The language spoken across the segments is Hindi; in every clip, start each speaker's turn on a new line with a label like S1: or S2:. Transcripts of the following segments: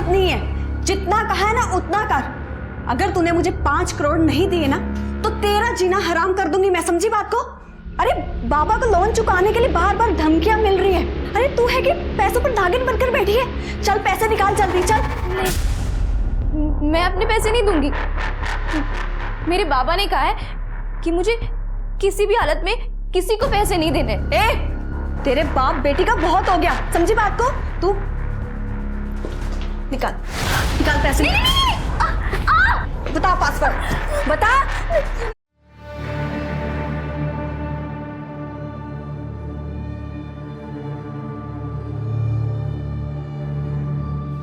S1: जरूरत नहीं है। जितना कहा है ना उतना कर। अगर तूने मुझे 5 करोड़ नहीं दिए ना तो तेरा जीना हराम कर दूंगी मैं, समझी बात को? अरे बाबा को लोन चुकाने के लिए बार बार धमकियां मिल रही है। अरे तू है कि पैसों पर नागिन बनकर बैठी है? चल पैसे निकाल जल्दी, चल।
S2: नहीं, मैं अपने पैसे नहीं दूंगी। मेरे बाबा ने कहा है कि मुझे किसी भी हालत में किसी को पैसे नहीं देने।
S1: तेरे बाप बेटी का बहुत हो गया, समझी बात को? तू निकाल निकाल पैसे। बता पासवर्ड बता।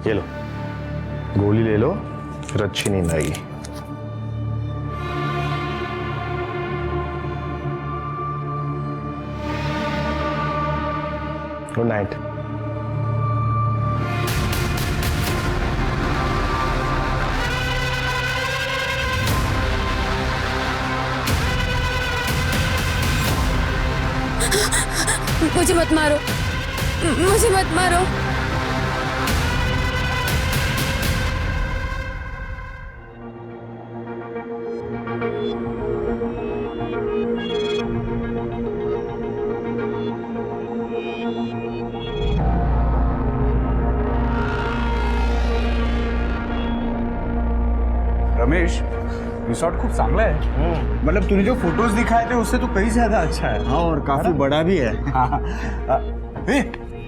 S3: ये लो, गोली ले लो, फिर अच्छी नींद आएगी। Good night.
S2: मुझे मत मारो, मुझे मत मारो।
S4: रमेश, रिसॉर्ट खूप चांगला है। मतलब तूने जो फोटोज दिखाए थे उससे तो कहीं ज्यादा अच्छा है।
S5: हाँ, और काफी बड़ा भी है।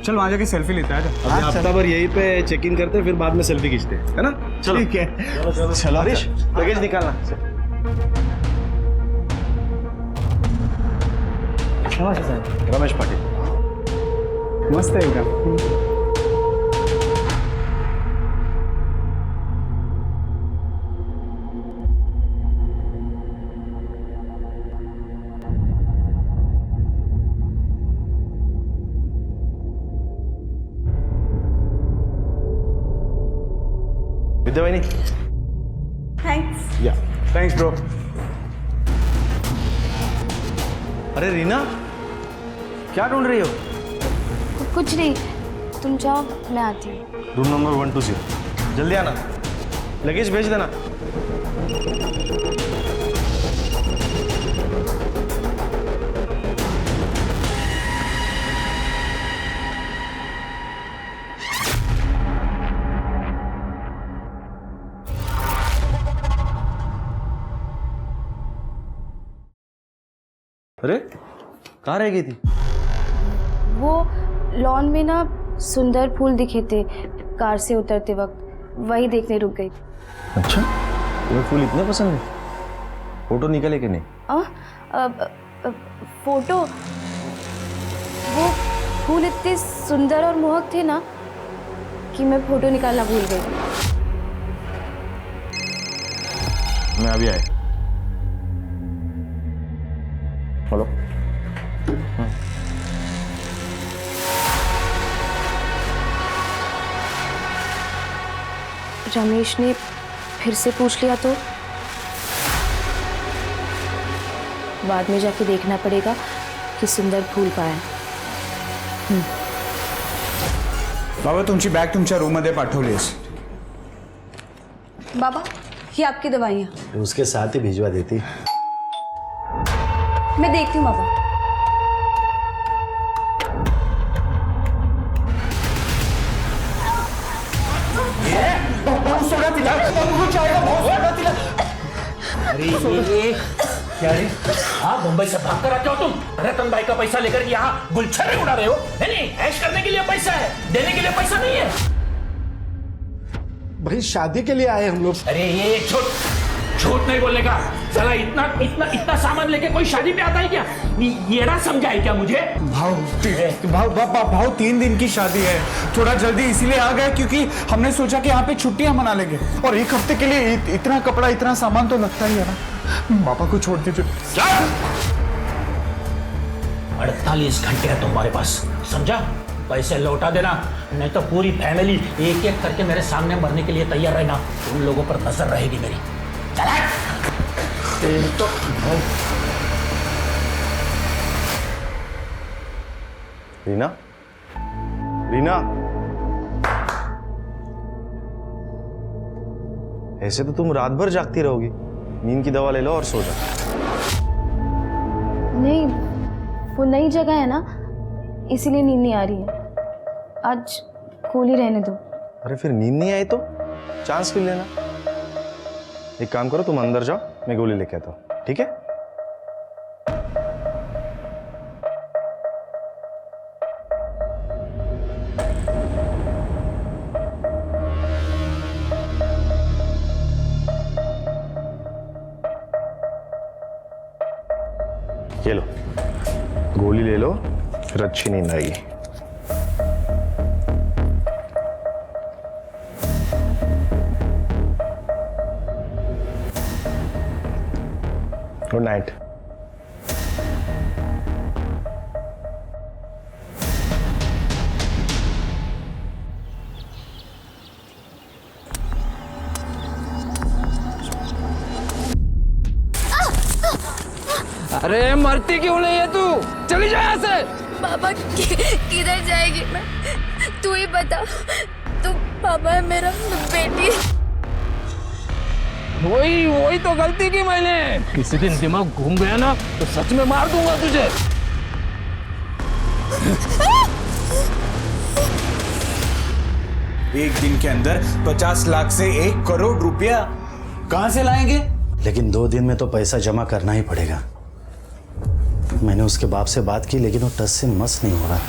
S4: चल वहां जाके सेल्फी लेते हैं।
S3: अभी हफ्ता भर यहीं पे चेक इन करते, फिर बाद में सेल्फी खींचते, है ना? चलो
S4: ठीक है,
S3: चलो हरीश, लगेज निकालना। रमेश पाटिल।
S4: मस्त है एकदम।
S3: विद्यावाहिनी,
S1: थैंक्स।
S3: या
S4: थैंक्स ब्रो।
S3: अरे रीना, क्या ढूंढ रही हो?
S2: कुछ नहीं, तुम जाओ, मैं आती हूँ।
S3: Room number 120। जल्दी आना, लगेज भेज देना। अरे कहाँ रह गई थी?
S2: वो लॉन में ना सुंदर फूल दिखे थे कार से उतरते वक्त, वही देखने रुक गई।
S3: अच्छा, तुम्हें फूल इतने पसंद है? फोटो निकाले कि नहीं?
S2: फोटो? वो फूल इतने सुंदर और मोहक थे ना कि मैं फोटो निकालना भूल गई।
S3: मैं अभी आया। हेलो।
S2: रमेश ने फिर से पूछ लिया तो बाद में जाके देखना पड़ेगा कि सुंदर फूल पाया।
S4: बाबा, तुमची बॅग तुमच्या रूम मध्ये पाठवलीस।
S1: बाबा, ये आपकी दवाइयाँ।
S3: उसके साथ ही भिजवा देती।
S1: मैं देखती हूँ बाबा।
S6: अरे ये क्या है? हाँ, मुंबई से भाग कर आते हो तुम? रतन भाई का पैसा लेकर यहाँ गुलछर्रे उड़ा रहे हो? नहीं, ऐश करने के लिए पैसा है, देने के लिए पैसा नहीं है।
S5: भाई शादी के लिए आए हम लोग।
S6: अरे ये झूठ नहीं बोलने का। साला इतना इतना इतना सामान लेके कोई शादी पे आता है क्या? ये ना समझा है क्या मुझे?
S4: भाव 3 दिन की शादी है, थोड़ा जल्दी इसीलिए आ गए क्योंकि हमने सोचा कि यहाँ पे छुट्टियां मना लेंगे और 1 हफ्ते के लिए इतना कपड़ा इतना सामान तो लगता ही है ना। पापा को छोड़ दीजिए।
S6: 48 घंटे है तुम्हारे पास, समझा? पैसे लौटा देना, नहीं तो पूरी फैमिली एक एक करके मेरे सामने मरने के लिए तैयार रहना। उन लोगों पर नजर रहेगी मेरी। चला तो
S3: रीना, रीना, ऐसे तो तुम रात भर जागती रहोगी। नींद की दवा ले लो और सो जाओ।
S2: नहीं, वो नई जगह है ना, इसीलिए नींद नहीं आ रही है। आज गोली रहने दो।
S3: अरे फिर नींद नहीं आई तो चांस फिर लेना। एक काम करो, तुम अंदर जाओ, मैं गोली लेके आता हूँ, ठीक है? ये लो, गोली ले लो, फिर अच्छी नींद आएगी। Good night.
S7: अरे मरती क्यों नहीं है तू? चली जा यहाँ से।
S2: पापा किधर जाएगी मैं? तू ही बता। तू पापा है मेरा बेटी।
S7: वही तो गलती की मैंने। किसी दिन दिमाग घूम गया ना तो सच में मार दूंगा तुझे।
S4: एक दिन के अंदर 50 लाख से 1 करोड़ रुपया कहां से लाएंगे?
S5: लेकिन 2 दिन में तो पैसा जमा करना ही पड़ेगा। मैंने उसके बाप से बात की, लेकिन वो टस से मस नहीं हो रहा।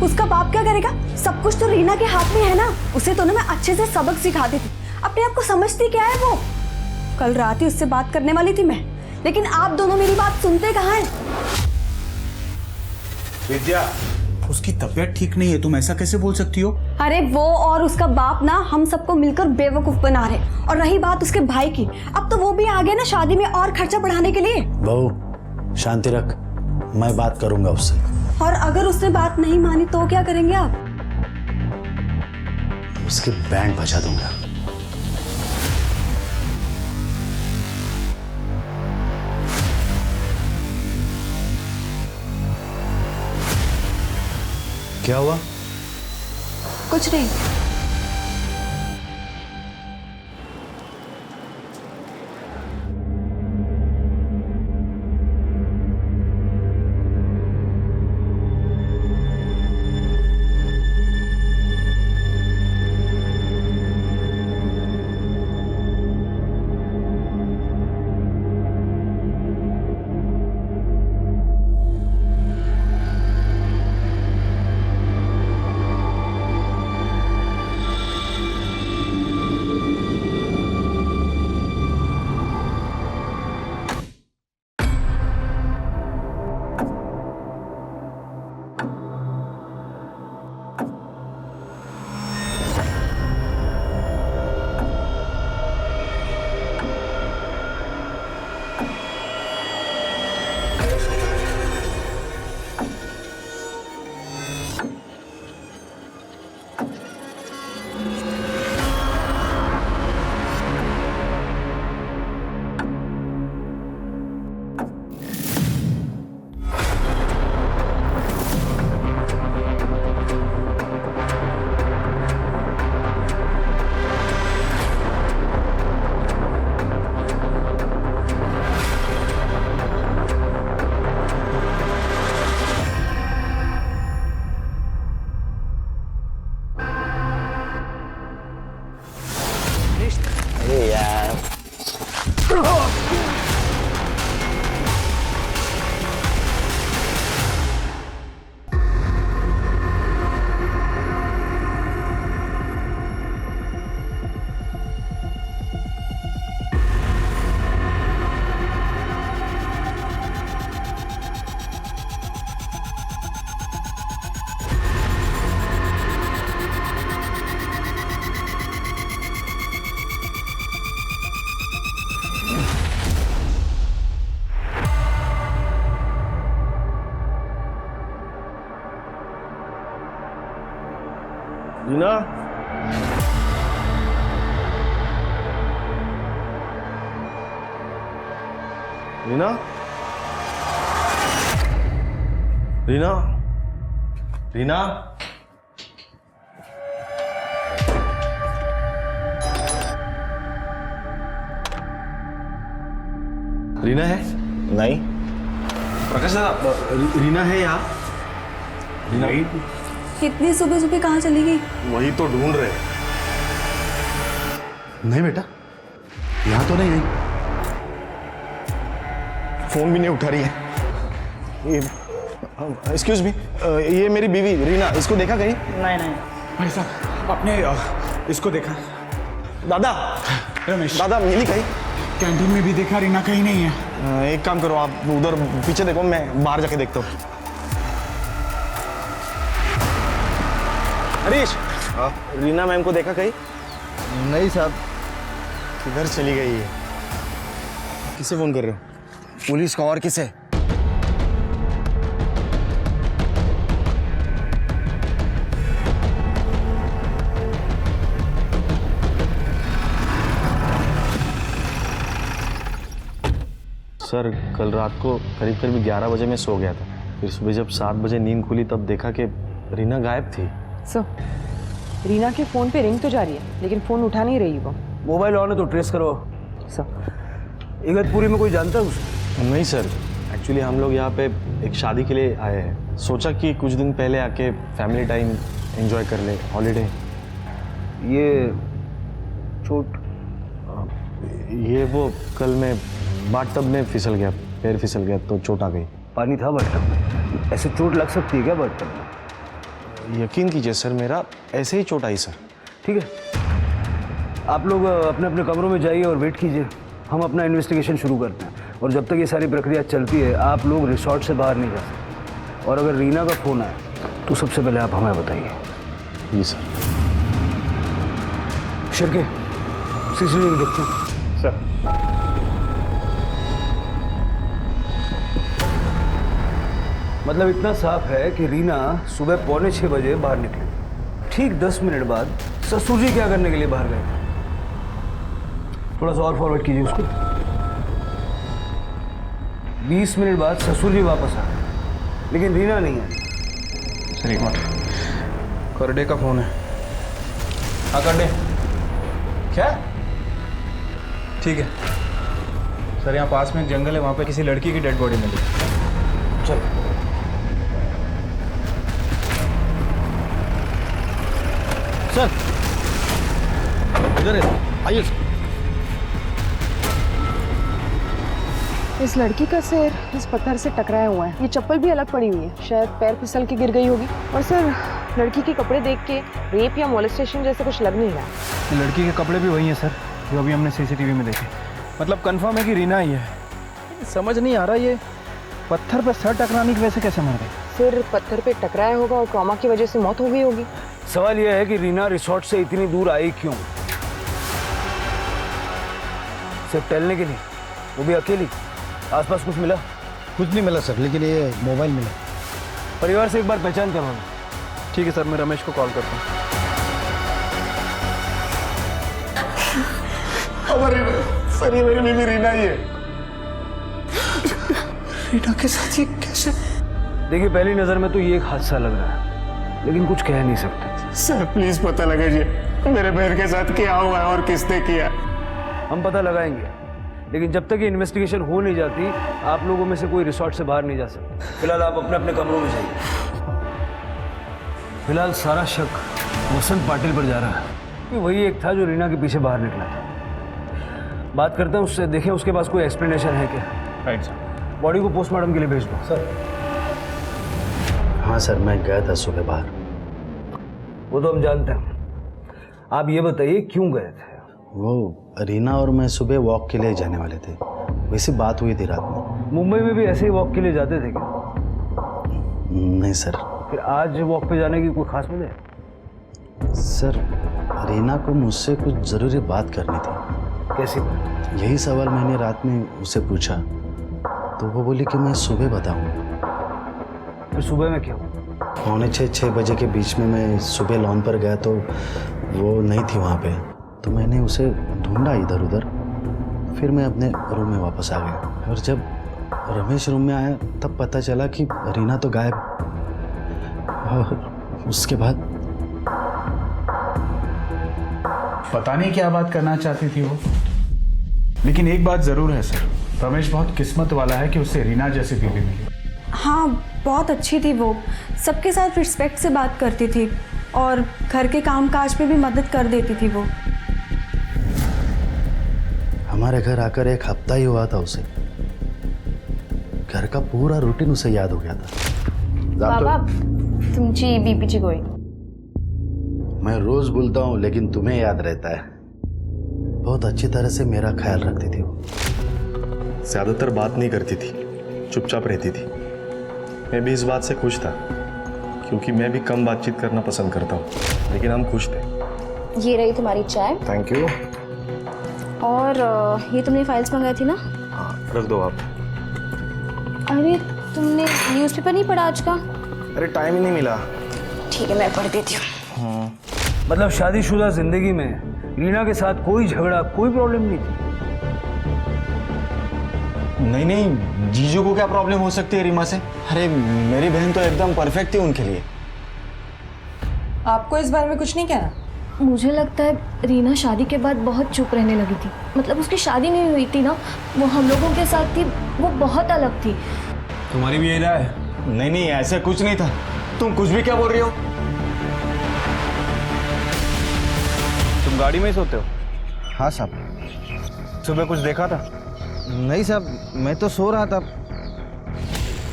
S1: उसका बाप क्या करेगा? सब कुछ तो रीना के हाथ में है ना। उसे तो ना मैं अच्छे से सबक सिखाती थी। अपने आप को समझती क्या है वो? कल रात ही उससे बात करने वाली थी मैं, लेकिन आप दोनों मेरी बात सुनते कहाँ हैं?
S4: विद्या, उसकी तबीयत ठीक नहीं है, तुम ऐसा कैसे बोल सकती हो?
S1: अरे वो और उसका बाप ना हम सबको मिलकर बेवकूफ बना रहे। और रही बात उसके भाई की, अब तो वो भी आ गया ना शादी में और खर्चा बढ़ाने के लिए।
S5: बहू शांति रख, मैं बात करूंगा उससे।
S1: और अगर उसने बात नहीं मानी तो क्या करेंगे आप?
S5: उसके बैंड बजा दूंगा। क्या हुआ?
S1: कुछ नहीं।
S3: रीना, रीना, रीना, रीना, रीना है? नहीं। प्रकाश दादा, रीना है यहाँ? रीना
S1: इतनी सुबह सुबह कहाँ चली गई?
S3: वही तो ढूंढ रहे।
S5: नहीं बेटा, यहाँ तो नहीं आई।
S3: फोन भी नहीं उठा रही है। एक्सक्यूज मी, ये मेरी बीवी रीना, इसको देखा कहीं?
S4: भाई साहब आपने इसको देखा?
S3: दादा,
S4: रमेश,
S3: दादा मिली कहीं?
S4: कैंटीन में भी देखा, रीना कहीं नहीं है।
S3: एक काम करो, आप उधर पीछे देखो, मैं बाहर जाके देखता हूँ। हरीश, रीना मैम को देखा कहीं?
S5: नहीं साहब।
S3: किधर चली गई है? किसे फोन कर रहे हो? पुलिस का और किसे? सर, कल रात को करीब करीब 11 बजे मैं सो गया था। फिर सुबह जब 7 बजे नींद खुली तब देखा कि रीना गायब थी।
S8: सर, रीना के फ़ोन पे रिंग तो जा रही है लेकिन फ़ोन उठा नहीं रही वो।
S9: मोबाइल ऑन है तो ट्रेस करो।
S8: सर,
S9: इगतपुरी में कोई जानता है उसे?
S3: नहीं सर, एक्चुअली हम लोग यहाँ पे एक शादी के लिए आए हैं। सोचा कि कुछ दिन पहले आके फैमिली टाइम एंजॉय कर ले, हॉलीडे।
S9: ये चोट?
S3: ये वो कल मैं बाथटब में फिसल गया, पैर फिसल गया तो चोट आ गई।
S9: पानी था बाथटब में? ऐसे चोट लग सकती है क्या बाथटब में?
S3: यकीन कीजिए सर, मेरा ऐसे ही चोट आई सर।
S9: ठीक है, आप लोग अपने अपने कमरों में जाइए और वेट कीजिए। हम अपना इन्वेस्टिगेशन शुरू करते हैं और जब तक ये सारी प्रक्रिया चलती है आप लोग रिसोर्ट से बाहर नहीं जा सकते। और अगर रीना का फ़ोन आए तो सबसे पहले आप हमें बताइए।
S3: जी सर।
S9: शिरके, सीसीटीवी देखते हैं।
S4: सर,
S9: मतलब इतना साफ है कि रीना सुबह 5:45 बजे बाहर निकली। ठीक 10 मिनट बाद ससुर जी क्या करने के लिए बाहर गए? थोड़ा सा और फॉरवर्ड कीजिए उसको। 20 मिनट बाद ससुर जी वापस आ गए लेकिन रीना नहीं आई।
S4: सर एक मिनट, करडे का फोन है। हाँ करडे, क्या? ठीक है सर, यहाँ पास में एक जंगल है, वहाँ पे किसी लड़की की डेड बॉडी मिली।
S9: चलो
S5: सर, इधर आइए।
S8: इस लड़की का सिर इस पत्थर से टकराया हुआ है। ये चप्पल भी अलग पड़ी हुई है, शायद पैर फिसल के गिर गई होगी। और सर, लड़की के कपड़े देख के रेप या मोलेस्टेशन जैसे कुछ लग नहीं रहा।
S4: लड़की के कपड़े भी वही हैं सर जो अभी हमने सीसीटीवी में देखे। मतलब कंफर्म है कि रीना ही है। समझ नहीं आ रहा ये पत्थर पर सर टकराने की वजह से कैसे मर गई?
S8: सिर पत्थर पे टकराया होगा और ट्रॉमा की वजह से मौत हो गई होगी।
S9: सवाल यह है कि रीना रिसोर्ट से इतनी दूर आई क्यों? सिर्फ टहलने के लिए, वो भी अकेली? आसपास कुछ मिला?
S5: कुछ नहीं मिला सर, लेकिन ये मोबाइल मिला।
S9: परिवार से एक बार पहचान करवाना।
S4: ठीक है सर, मैं रमेश को कॉल करता हूँ।
S3: सर, ये मेरी बीवी रीना ही है।
S4: रीना के साथ ये कैसे?
S9: देखिए, पहली नजर में तो ये एक हादसा लग रहा है लेकिन कुछ कह नहीं सकते।
S3: सर प्लीज पता लगाइए मेरे बहन के साथ क्या हुआ है और किसने किया।
S9: हम पता लगाएंगे लेकिन जब तक ये इन्वेस्टिगेशन हो नहीं जाती आप लोगों में से कोई रिसोर्ट से बाहर नहीं जा सकता। फिलहाल आप अपने अपने कमरों में जाइए। फिलहाल सारा शक वसंत पाटिल पर जा रहा है कि वही एक था जो रीना के पीछे बाहर निकला था। बात करते हैं उससे, देखें उसके पास कोई एक्सप्लेनेशन है क्या।
S4: Right sir.
S9: बॉडी को पोस्टमार्टम के लिए भेज दो। सर।
S5: हाँ सर, मैं गया था सुबह बाहर।
S9: वो तो हम जानते हैं, आप ये बताइए क्यों गए थे?
S5: वो रीना और मैं सुबह वॉक के लिए जाने वाले थे, वैसी बात हुई थी रात में।
S9: मुंबई में भी ऐसे ही वॉक के लिए जाते थे क्या?
S5: नहीं सर।
S9: फिर आज वॉक पे जाने की कोई खास वजह है?
S5: सर, रीना को मुझसे कुछ ज़रूरी बात करनी थी।
S9: कैसी बात?
S5: यही सवाल मैंने रात में उससे पूछा तो वो बोली कि मैं सुबह बताऊंगा।
S9: फिर सुबह में क्या हुआ?
S5: 5:45-6 बजे के बीच में मैं सुबह लॉन पर गया तो वो नहीं थी वहाँ पे, तो मैंने उसे ढूंढा इधर उधर। फिर मैं अपने रूम में वापस आ गया और जब रमेश रूम में आया तब पता चला कि रीना तो गायब। और उसके बाद
S4: पता नहीं क्या बात करना चाहती थी वो, लेकिन एक बात जरूर है सर, रमेश बहुत किस्मत वाला है कि उसे रीना जैसी बीवी मिली।
S1: हाँ, बहुत अच्छी थी वो, सबके साथ रिस्पेक्ट से बात करती थी और घर के काम काज में भी मदद कर देती थी वो।
S5: हमारे घर आकर 1 हफ्ता ही हुआ था उसे, घर का पूरा रूटीन उसे याद हो गया था।
S2: बाबा तुमची बीपीची गोळी।
S5: मैं रोज बोलता हूँ लेकिन तुम्हें याद रहता है। बहुत अच्छी तरह से मेरा ख्याल रखती थी वो।
S3: ज़्यादातर बात नहीं करती थी, चुपचाप रहती थी। मैं भी इस बात से खुश था क्योंकि मैं भी कम बातचीत करना पसंद करता हूँ, लेकिन हम खुश थे।
S2: ये रही तुम्हारी चाय।
S3: Thank you.
S2: और ये तुमने फाइल्स मंगाई थी ना?
S3: हाँ, रख दो आप।
S2: अरे तुमने न्यूज़पेपर नहीं पढ़ा आज का?
S3: अरे टाइम ही नहीं मिला।
S2: ठीक है, मैं पढ़ देती हूँ।
S9: मतलब शादीशुदा जिंदगी में रीना के साथ कोई झगड़ा, कोई प्रॉब्लम नहीं थी?
S3: नहीं नहीं, जीजू को क्या प्रॉब्लम हो सकती है रीमा से? अरे मेरी बहन तो एकदम परफेक्ट थी उनके लिए।
S8: आपको इस बारे में कुछ नहीं कहना?
S2: मुझे लगता है रीना शादी के बाद बहुत चुप रहने लगी थी। मतलब उसकी शादी नहीं हुई थी ना, वो हम लोगों के साथ थी, वो बहुत अलग थी।
S9: तुम्हारी भी यही राय है?
S3: नहीं नहीं, ऐसा कुछ नहीं था। तुम कुछ भी क्या बोल रही हो?
S9: तुम गाड़ी में ही सोते हो?
S10: हाँ साहब।
S9: सुबह कुछ देखा था?
S10: नहीं साहब, मैं तो सो रहा था,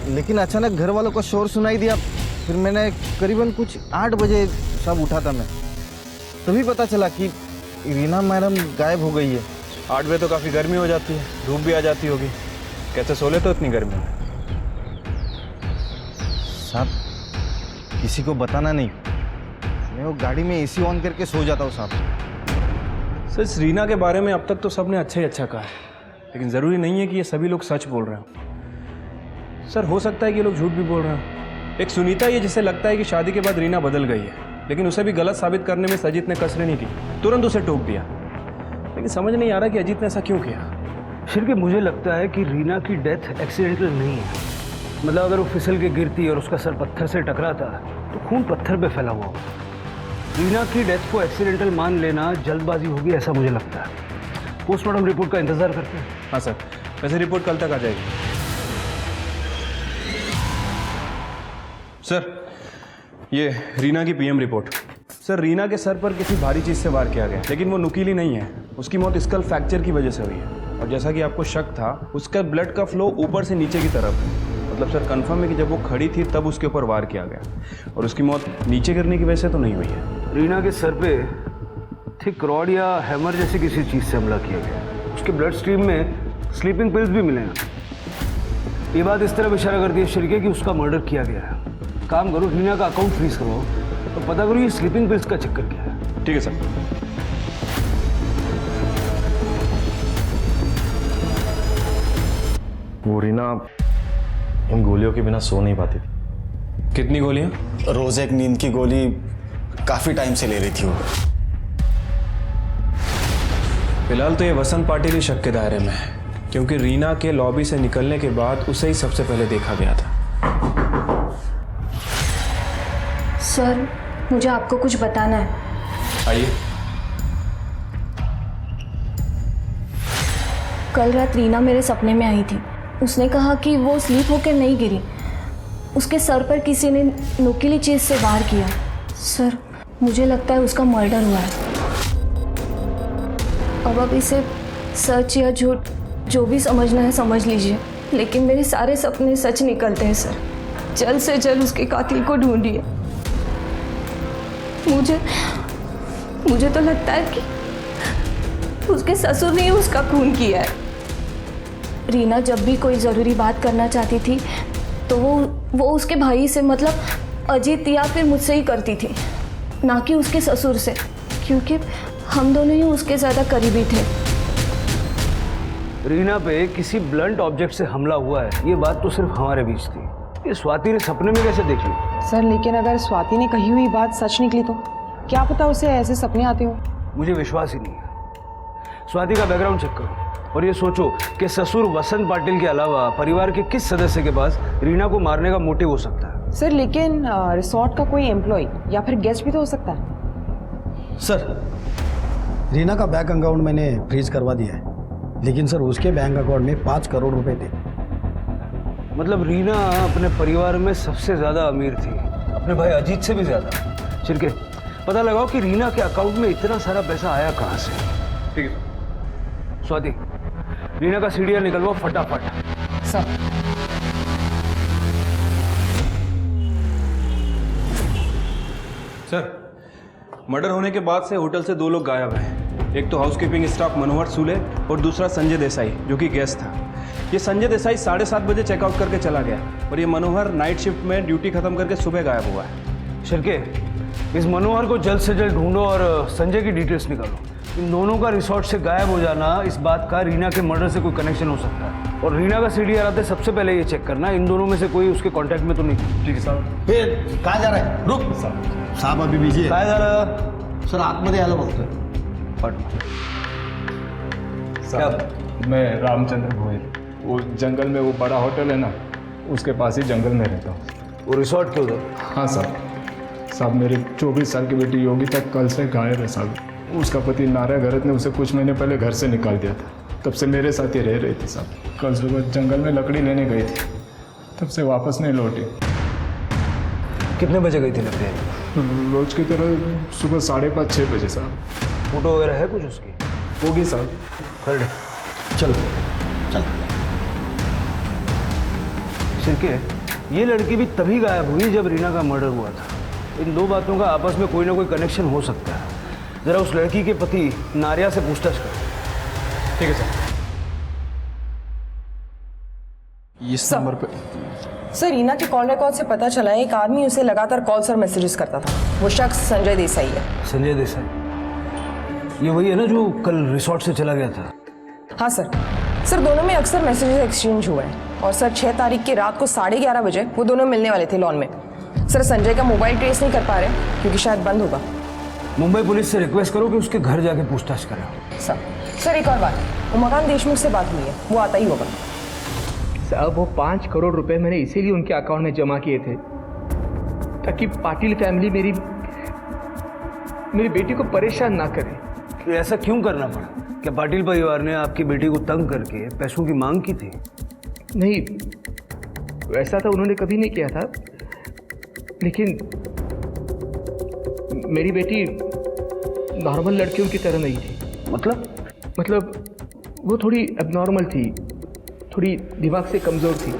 S10: लेकिन अचानक घर वालों को शोर सुनाई दिया। फिर मैंने करीबन कुछ 8 बजे सब उठा था मैं, तभी पता चला कि रीना मैडम गायब हो गई है।
S9: 8 बजे तो काफ़ी गर्मी हो जाती है, धूप भी आ जाती होगी। कैसे सो लेते हो इतनी गर्मी में?
S10: साहब किसी को बताना नहीं, मैं वो गाड़ी में एसी ऑन करके सो जाता हूँ साहब।
S9: सच रीना के बारे में अब तक तो सबने अच्छा ही अच्छा कहा है, लेकिन ज़रूरी नहीं है कि ये सभी लोग सच बोल रहे हो। सर हो सकता है कि ये लोग झूठ भी बोल रहे हो। एक सुनीता ये जिसे लगता है कि शादी के बाद रीना बदल गई है, लेकिन उसे भी गलत साबित करने में सजीत ने कसर नहीं की, तुरंत उसे टोक दिया। लेकिन समझ नहीं आ रहा कि अजीत ने ऐसा क्यों किया।
S11: फिर के मुझे लगता है कि रीना की डेथ एक्सीडेंटल नहीं है। मतलब अगर वो फिसल के गिरती और उसका सर पत्थर से टकराता तो खून पत्थर पे फैला हुआ होगा। रीना की डेथ को एक्सीडेंटल मान लेना जल्दबाजी होगी, ऐसा मुझे लगता है। पोस्टमार्टम रिपोर्ट का इंतजार करते हैं।
S9: हाँ सर, वैसे रिपोर्ट कल तक आ जाएगी। सर ये रीना की पीएम रिपोर्ट। सर रीना के सर पर किसी भारी चीज़ से वार किया गया, लेकिन वो नुकीली नहीं है। उसकी मौत स्कल फ्रैक्चर की वजह से हुई है, और जैसा कि आपको शक था, उसका ब्लड का फ्लो ऊपर से नीचे की तरफ है। मतलब सर कंफर्म है कि जब वो खड़ी थी तब उसके ऊपर वार किया गया, और उसकी मौत नीचे गिरने की वजह से तो नहीं हुई है।
S11: रीना के सर पे थिक रॉड या हैमर जैसी किसी चीज़ से हमला किया गया। उसके ब्लड स्ट्रीम में स्लीपिंग पिल्स भी मिले हैं। ये बात इस तरफ इशारा करती है शरीके कि उसका मर्डर किया गया है। काम करो, रीना का अकाउंट फ्रीज करो तो पता करो ये स्लीपिंग पिल्स का चक्कर क्या है।
S9: ठीक है सर।
S3: वो रीना इन गोलियों के बिना सो नहीं पाती थी।
S9: कितनी गोलियां?
S3: रोज एक नींद की गोली काफी टाइम से ले रही थी वो।
S9: फिलहाल तो ये वसंत पाटिल ही शक के दायरे में है, क्योंकि रीना के लॉबी से निकलने के बाद उसे ही सबसे पहले देखा गया था।
S2: सर मुझे आपको कुछ बताना है।
S9: आइए।
S2: कल रात रीना मेरे सपने में आई थी। उसने कहा कि वो स्लीप होकर नहीं गिरी, उसके सर पर किसी ने नुकीली चीज़ से वार किया। सर मुझे लगता है उसका मर्डर हुआ है। अब इसे सच या झूठ जो भी समझना है समझ लीजिए, लेकिन मेरे सारे सपने सच निकलते हैं सर। जल्द से जल्द उसके कातिल को ढूंढिए। मुझे तो लगता है कि उसके ससुर ने उसका खून किया है। रीना जब भी कोई ज़रूरी बात करना चाहती थी तो वो उसके भाई से, मतलब अजीत या फिर मुझसे ही करती थी, ना कि उसके ससुर से, क्योंकि हम दोनों ही उसके ज़्यादा करीबी थे।
S11: रीना पे किसी ब्लंट ऑब्जेक्ट से हमला हुआ है, ये बात तो सिर्फ हमारे बीच थी। ये स्वाति ने सपने में कैसे देख ली?
S8: सर लेकिन अगर स्वाति ने कही हुई बात सच निकली तो क्या पता उसे ऐसे सपने आते हो।
S11: मुझे विश्वास ही नहीं है। स्वाति का बैकग्राउंड चेक करो और ये सोचो कि ससुर वसंत पाटिल के अलावा परिवार के किस सदस्य के पास रीना को मारने का मोटिव हो सकता है।
S8: सर लेकिन रिसोर्ट का कोई एम्प्लॉय या फिर गेस्ट भी तो हो सकता है।
S5: सर रीना का बैंक अकाउंट मैंने फ्रीज करवा दिया है,
S10: लेकिन सर उसके बैंक अकाउंट में 5 करोड़ रुपए थे।
S11: मतलब रीना अपने परिवार में सबसे ज़्यादा अमीर थी, अपने भाई अजीत से भी ज़्यादा। छिड़के पता लगाओ कि रीना के अकाउंट में इतना सारा पैसा आया कहाँ से। ठीक है स्वाति, रीना का सीढ़ियाँ निकलवाओ फटाफट।
S8: सर
S9: सर, मर्डर होने के बाद से होटल से 2 लोग गायब हैं। एक तो हाउसकीपिंग स्टाफ मनोहर सूले और दूसरा संजय देसाई जो कि गेस्ट था। ये संजय देसाई 7:30 बजे चेकआउट करके चला गया और ये मनोहर नाइट शिफ्ट में ड्यूटी खत्म करके सुबह गायब हुआ है।
S11: छिड़के इस मनोहर को जल्द से जल्द ढूंढो और संजय की डिटेल्स निकालो। इन दोनों का रिसोर्ट से गायब हो जाना इस बात का रीना के मर्डर से कोई कनेक्शन हो सकता है। और रीना का सीढ़ियाँ आते सबसे पहले ये चेक करना इन दोनों में से कोई उसके कांटेक्ट में तो नहीं। ठीक है साहब।
S10: फिर कहाँ जा रहा है? रुक साहब, अभी बिजी है।
S11: काय झालं
S10: सर आतमध्ये आलो बघतोय।
S12: साहब मैं रामचंद्र गोयल, वो जंगल में वो बड़ा होटल है ना, उसके पास ही जंगल में रहता हूँ।
S11: वो रिसोर्ट के उधर?
S12: हाँ साहब मेरी 24 साल की बेटी योगी तक कल से गायब है साहब। उसका पति नाराय गरत ने उसे कुछ महीने पहले घर से निकाल दिया था, तब से मेरे साथ ही रह रही थी साहब। कल सुबह जंगल में लकड़ी लेने गई थी, तब से वापस नहीं लौटी।
S11: कितने बजे गई थी लकड़ी?
S12: रोज की तरह सुबह 5:30-6 बजे साहब।
S11: फोटो वगैरह है कुछ उसकी?
S12: होगी साहब।
S11: खड़े
S10: चलो चल।
S11: सिरके ये लड़की भी तभी गायब हुई जब रीना का मर्डर हुआ था। इन दो बातों का आपस में कोई ना कोई कनेक्शन हो सकता है। जरा उस लड़की के पति नारिया से पूछताछ करो।
S12: ठीक है सर।
S3: इस नंबर पे
S8: सर रीना के कॉल रिकॉर्ड से पता चला है एक आदमी उसे लगातार कॉल्स और मैसेजेस करता था। वो शख्स संजय देसाई है।
S11: संजय देसाई ये वही है ना जो कल रिसोर्ट से चला गया था?
S8: हाँ सर। सर दोनों में अक्सर मैसेजेस एक्सचेंज हुए हैं और सर 6 तारीख की रात को 11:30 बजे वो दोनों मिलने वाले थे लॉन में। सर संजय का मोबाइल ट्रेस नहीं कर पा रहे क्योंकि शायद बंद होगा।
S11: मुंबई पुलिस से रिक्वेस्ट करो कि उसके घर जाके पूछताछ करें।
S8: सर एक और बात, वो मकान देशमुख से बात हुई है, वो आता ही होगा।
S7: साहब वो 5 करोड़ रुपए मैंने इसीलिए उनके अकाउंट में जमा किए थे ताकि पाटिल फैमिली मेरी बेटी को परेशान ना करे।
S11: तो ऐसा क्यों करना पड़ा? क्या पाटिल परिवार ने आपकी बेटी को तंग करके पैसों की मांग की थी?
S7: नहीं, वैसा तो उन्होंने कभी नहीं किया था, लेकिन मेरी बेटी नॉर्मल लड़कियों की तरह नहीं थी। मतलब वो थोड़ी एबनॉर्मल थी, थोड़ी दिमाग से कमज़ोर थी।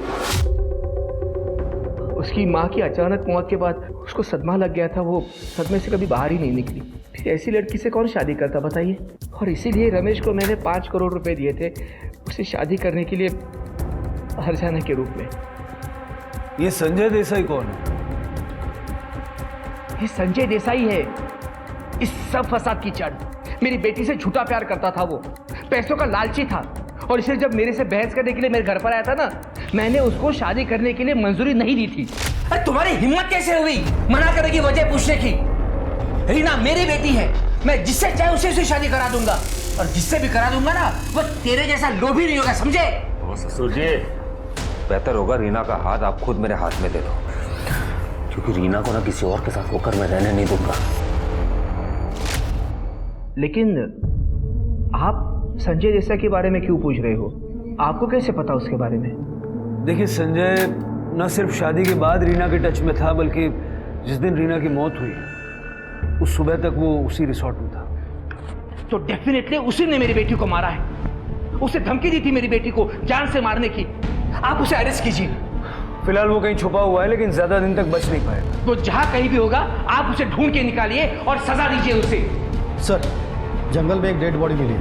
S7: उसकी माँ की अचानक मौत के बाद उसको सदमा लग गया था। वो सदमे से कभी बाहर ही नहीं निकली। फिर ऐसी लड़की से कौन शादी करता बताइए? और इसीलिए रमेश को मैंने 5 करोड़ रुपए दिए थे उसे शादी करने के लिए हर्जाना के रूप में।
S11: ये संजय देसाई कौन है?
S7: ये संजय देसाई है इस सब फसाद की जड़। मेरी बेटी से झूठा प्यार करता था, वो पैसों का लालची था और इसलिए जब मेरे से बहस करने के लिए मेरे घर पर आया था ना, मैंने उसको शादी करने के लिए मंजूरी नहीं दी थी।
S6: अरे तुम्हारी हिम्मत कैसे हुई मना करने की वजह पूछने की? रीना मेरी बेटी है, मैं जिससे चाहे उसे से शादी करा दूंगा और जिससे भी करा दूंगा ना वो तेरे जैसा लोभी नहीं होगा, समझे?
S13: ससुर जी बेहतर होगा रीना का हाथ आप खुद मेरे हाथ में दे दो, क्योंकि रीना को ना किसी और के साथ होकर मैं रहने नहीं दूंगा।
S7: लेकिन आप संजय देसाई के बारे में क्यों पूछ रहे हो? आपको कैसे पता उसके बारे में?
S11: देखिए संजय न सिर्फ शादी के बाद रीना के टच में था, बल्कि जिस दिन रीना की मौत हुई उस सुबह तक वो उसी रिसोर्ट में था।
S7: तो डेफिनेटली उसी ने मेरी बेटी को मारा है। उसे धमकी दी थी मेरी बेटी को जान से मारने की। आप उसे अरेस्ट कीजिए।
S11: फिलहाल वो कहीं छुपा हुआ है, लेकिन ज्यादा दिन तक बच नहीं पाएगा।
S7: तो जहां कहीं भी होगा आप उसे ढूंढ के निकालिए और सजा दीजिए उसे।
S10: सर जंगल में एक डेड बॉडी मिली।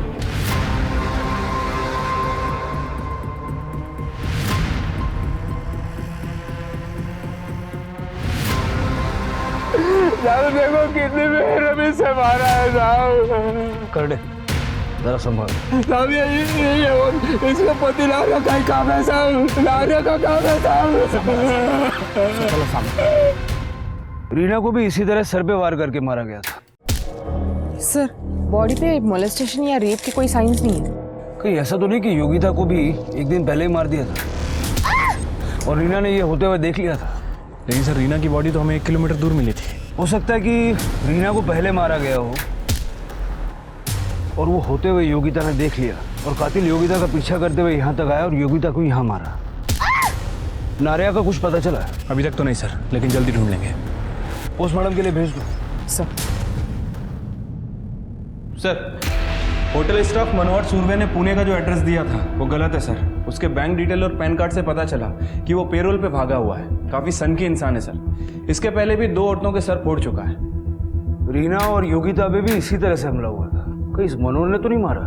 S12: साहब देखो कितनी बेरहमी से मारा है साहब।
S11: कर दे जरा संभाल।
S12: साहब ये इसका पति लाने का ही काम है साहब, लाने का काम है साहब।
S11: रीना को भी इसी तरह सर पे वार करके मारा गया था।
S8: सर बॉडी पे मोलेस्टेशन या रेप के कोई साइंस नहीं है?
S11: कहीं ऐसा तो नहीं कि योगिता को भी एक दिन पहले ही मार दिया था और रीना ने ये होते हुए देख लिया था?
S3: लेकिन सर रीना की बॉडी तो हमें 1 किलोमीटर दूर मिली थी।
S11: हो सकता है कि रीना को पहले मारा गया हो और वो होते हुए योगिता ने देख लिया और कातिल योगिता का पीछा करते हुए यहाँ तक आया और योगिता को यहाँ मारा। नारिया का कुछ पता चला?
S9: अभी तक तो नहीं सर, लेकिन जल्दी ढूंढ लेंगे।
S11: पोस्टमार्टम के लिए भेज दो।
S9: सर, होटल स्टाफ मनोहर सुरवे ने पुणे का जो एड्रेस दिया था वो गलत है सर। उसके बैंक डिटेल और पैन कार्ड से पता चला कि वो पेरोल पे भागा हुआ है। काफी सनकी इंसान है सर। इसके पहले भी 2 औरतों के सर फोड़ चुका है।
S11: रीना और योगिता पे भी इसी तरह से हमला हुआ था। कहीं इस मनोहर ने तो नहीं मारा?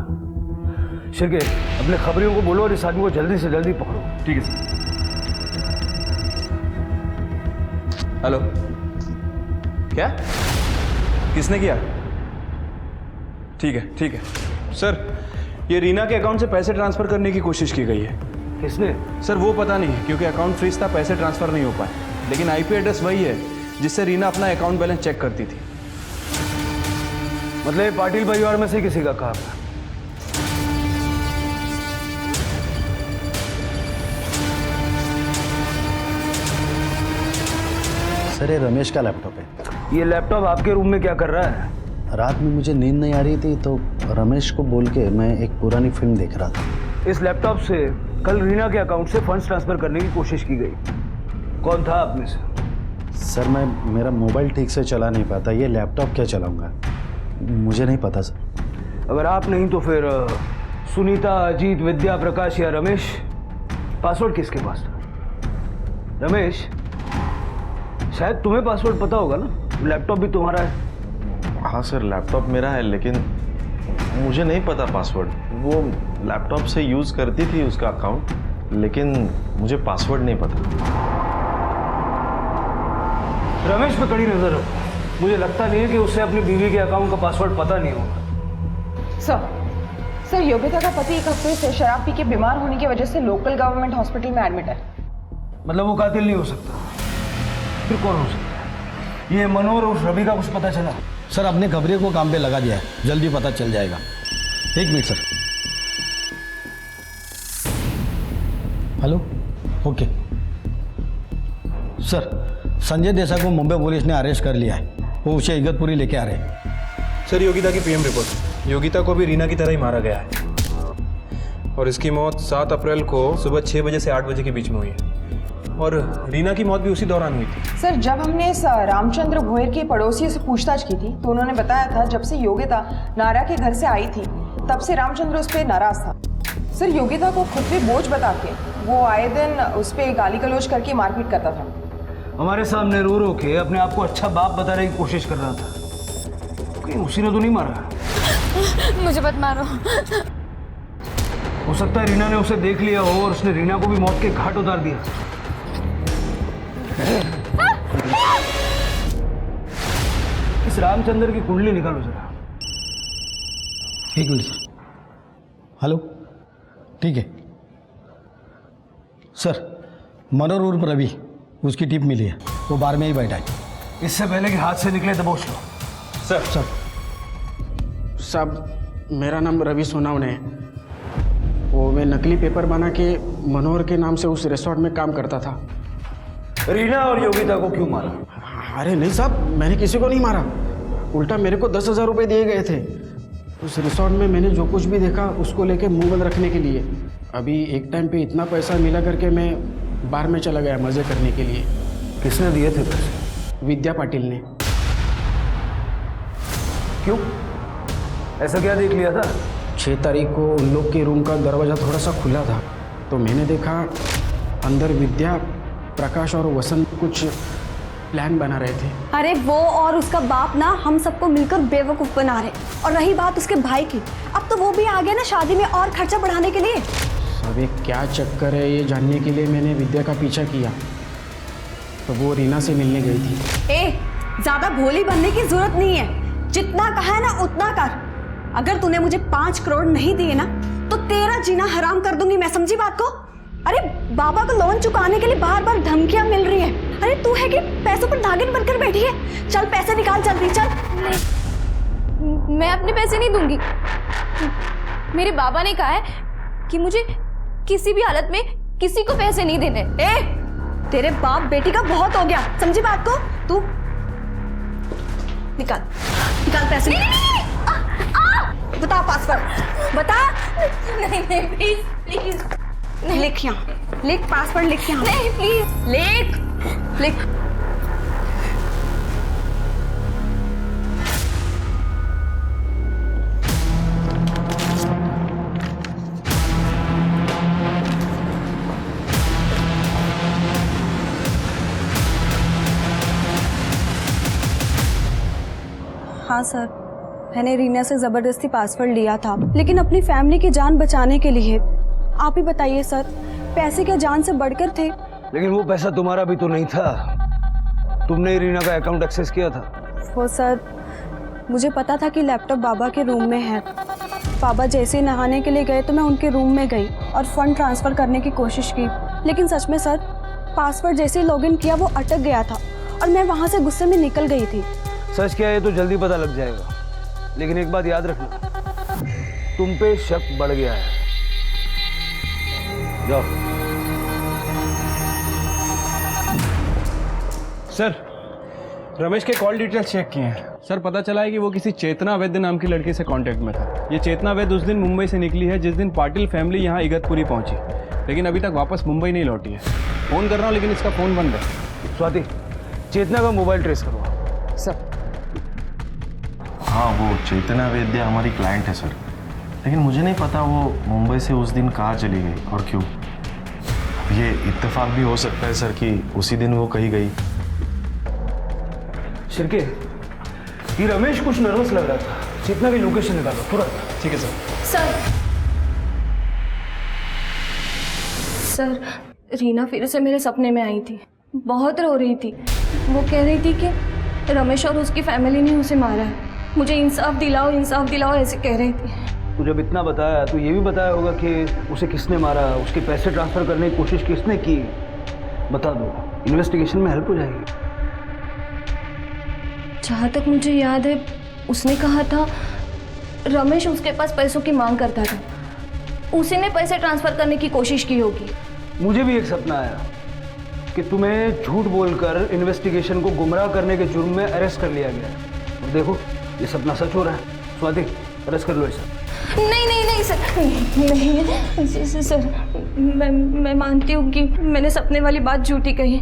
S11: शिरके, अपने खबरियों को बोलो और इस आदमी को जल्दी से जल्दी पकड़ो।
S9: ठीक है सर। हेलो, क्या? किसने किया? ठीक है सर। ये रीना के अकाउंट से पैसे ट्रांसफर करने की कोशिश की गई है।
S11: किसने?
S9: सर वो पता नहीं, क्योंकि अकाउंट फ्रीज था, पैसे ट्रांसफर नहीं हो पाए। लेकिन आईपी एड्रेस वही है जिससे रीना अपना अकाउंट बैलेंस चेक करती थी।
S11: मतलब ये पाटिल परिवार में से किसी का काम है?
S5: सर ये रमेश का लैपटॉप है।
S11: ये लैपटॉप आपके रूम में क्या कर रहा है?
S5: रात में मुझे नींद नहीं आ रही थी तो रमेश को बोल के मैं एक पुरानी फिल्म देख रहा था।
S11: इस लैपटॉप से कल रीना के अकाउंट से फंड्स ट्रांसफर करने की कोशिश की गई। कौन था आप में से?
S5: सर मेरा मोबाइल ठीक से चला नहीं पाता, ये लैपटॉप क्या चलाऊंगा, मुझे नहीं पता सर।
S11: अगर आप नहीं तो फिर सुनीता, अजीत, विद्या, प्रकाश या रमेश। पासवर्ड किसके पास था? रमेश, शायद तुम्हें पासवर्ड पता होगा ना, लैपटॉप भी तुम्हारा है।
S3: हाँ सर, लैपटॉप मेरा है, लेकिन मुझे नहीं पता पासवर्ड। वो लैपटॉप से यूज़ करती थी उसका अकाउंट, लेकिन मुझे पासवर्ड नहीं पता।
S11: रमेश पे कड़ी नजर रखो। मुझे लगता नहीं है कि उसे अपनी बीवी के अकाउंट का पासवर्ड पता नहीं होगा।
S8: सर योगिता का पति 1 हफ्ते से शराब पी के बीमार होने की वजह से लोकल गवर्नमेंट हॉस्पिटल में एडमिट है।
S11: मतलब वो कातिल नहीं हो सकता, फिर कौन हो सकता है? ये मनोहर और रवि का कुछ पता चला?
S5: सर अपने खबरियों को काम पे लगा दिया है, जल्दी पता चल जाएगा। 1 minute sir. Hello, okay sir. Sanjay Desai को मुंबई पुलिस ने अरेस्ट कर लिया है, वो उसे इगतपुरी लेके आ रहे हैं।
S9: सर योगिता की पीएम रिपोर्ट। योगिता को भी रीना की तरह ही मारा गया है और इसकी मौत 7 अप्रैल को सुबह 6 बजे से 8 बजे के बीच में हुई है और रीना की मौत भी उसी दौरान हुई थी।
S8: सर जब हमने इस रामचंद्र भोयर के पड़ोसी से पूछताछ की थी तो उन्होंने बताया था जब से योगिता नारा के घर से आई थी तब से रामचंद्र उस पर नाराज था। सर योगिता को खुद पे बोझ बता के वो आए दिन उस पर गाली गलौज करके मारपीट करता था।
S11: हमारे सामने रो रो के अपने आप को अच्छा बाप बताने की कोशिश कर रहा था। कहीं उसी ने तो नहीं मारा?
S2: मुझे मत मारो।
S11: हो सकता है रीना ने उसे देख लिया हो और उसने रीना को भी मौत के घाट उतार दिया। इस रामचंद्र की कुंडली निकालो जरा।
S5: 1 मिनट सर। हेलो, ठीक है सर। मनोहर उर्फ रवि, उसकी टिप मिली है, वो बार में ही बैठा है।
S11: इससे पहले कि हाथ से निकले दबोच लो।
S5: सर
S14: साहब मेरा नाम रवि सोनावने है। वो मैं नकली पेपर बना के मनोहर के नाम से उस रिसोर्ट में काम करता था।
S11: रीना और योगिता को क्यों मारा?
S14: अरे नहीं साहब, मैंने किसी को नहीं मारा, उल्टा मेरे को 10,000 रुपये दिए गए थे। उस रिसोर्ट में मैंने जो कुछ भी देखा उसको लेके मुंह बंद रखने के लिए। अभी एक टाइम पे इतना पैसा मिला करके मैं बार में चला गया मज़े करने के लिए।
S11: किसने दिए थे पैसे?
S14: विद्या पाटिल ने।
S11: क्यों, ऐसा क्या देख लिया था?
S14: 6 तारीख को उन लोग के रूम का दरवाज़ा थोड़ा सा खुला था तो मैंने देखा अंदर विद्या, प्रकाश और वसंत कुछ प्लान बना रहे थे।
S1: अरे वो और उसका बाप ना हम सबको मिलकर बेवकूफ़ बना रहे। और रही बात उसके भाई की, अब तो वो भी आ गया ना शादी में और खर्चा बढ़ाने के लिए।
S14: अब ये क्या चक्कर है ये जानने के लिए मैंने विद्या का पीछा किया तो वो रीना से मिलने गई थी।
S1: ज़्यादा भोली बनने की जरूरत नहीं है, जितना कहा है ना उतना कर। अगर तूने मुझे 5 करोड़ नहीं दिए ना तो तेरा जीना हराम कर दूंगी मैं, समझी बात को? अरे बाबा को लोन चुकाने के लिए बार बार धमकियां मिल रही है। अरे तू है कि पैसों पर नागिन बनकर बैठी है? चल पैसे निकाल जल्दी, चल।
S2: मैं अपने पैसे नहीं दूंगी। मेरे बाबा ने कहा है कि मुझे किसी भी हालत में किसी को पैसे नहीं देने।
S1: तेरे बाप बेटी का बहुत हो गया, समझी बात को? तू निकाल पैसे। बता पासवर्ड बता।
S2: नहीं नहीं प्लीज प्लीज
S1: लिख यहाँ, लिख पासवर्ड, लिख यहाँ।
S2: नहीं प्लीज
S1: लिख लिख। हाँ सर, मैंने रीना से ज़बरदस्ती पासवर्ड लिया था, लेकिन अपनी फैमिली की जान बचाने के लिए। आप ही बताइए सर, पैसे क्या जान से बढ़कर थे?
S11: लेकिन वो पैसा तुम्हारा भी तो नहीं था, तुमने ही रीना का अकाउंट एक्सेस किया था।
S1: वो सर, मुझे पता था कि लैपटॉप बाबा के रूम में है। बाबा जैसे ही नहाने के लिए गए तो मैं उनके रूम में गई और फंड ट्रांसफ़र करने की कोशिश की, लेकिन सच में सर, पासवर्ड जैसे ही लॉगिन किया वो अटक गया था और मैं वहाँ से गुस्से में निकल गई थी।
S11: सच क्या है तो जल्दी पता लग जाएगा, लेकिन एक बात याद रखना, तुम पे शक बढ़ गया है। जाओ।
S14: सर, रमेश के कॉल डिटेल्स चेक किए हैं सर। पता चला है कि वो किसी चेतना वैद्य नाम की लड़की से कांटेक्ट में था। ये चेतना वैद्य उस दिन मुंबई से निकली है जिस दिन पाटिल फैमिली यहाँ इगतपुरी पहुंची, लेकिन अभी तक वापस मुंबई नहीं लौटी है। फ़ोन कर रहा हूँ लेकिन इसका फ़ोन बंद है।
S11: स्वाति, चेतना का मोबाइल ट्रेस करो।
S8: सर
S3: हाँ, वो चेतना वैद्य हमारी क्लाइंट है सर, लेकिन मुझे नहीं पता वो मुंबई से उस दिन कहाँ चली गई और क्यों। ये इत्तेफाक भी हो सकता है सर कि उसी दिन वो कहीं गई।
S11: शिरके, ये रमेश कुछ नर्वस लग रहा था, चेतना की लोकेशन निकालो तुरंत।
S14: ठीक है सर।
S2: सर, रीना फिर से मेरे सपने में आई थी, बहुत रो रही थी। वो कह रही थी कि रमेश और उसकी फैमिली ने उसे मारा है, मुझे इंसाफ दिलाओ ऐसे कह रही थी।
S11: तू जब इतना बताया तो ये भी बताया होगा कि उसे किसने मारा, उसके पैसे ट्रांसफ़र करने की कोशिश किसने की, बता दो, इन्वेस्टिगेशन में हेल्प हो जाएगी।
S2: जहाँ तक मुझे याद है उसने कहा था रमेश उसके पास पैसों की मांग करता था, उसी ने पैसे ट्रांसफ़र करने की कोशिश की होगी।
S11: मुझे भी एक सपना आया कि तुम्हें झूठ बोलकर इन्वेस्टिगेशन को गुमराह करने के जुर्म में अरेस्ट कर लिया गया। अब देखो ये सपना सच हो रहा है। स्वाति, अरेस्ट कर लो इसे।
S2: नहीं सर, नहीं सर, मैं मानती हूँ कि मैंने सपने वाली बात झूठी कही।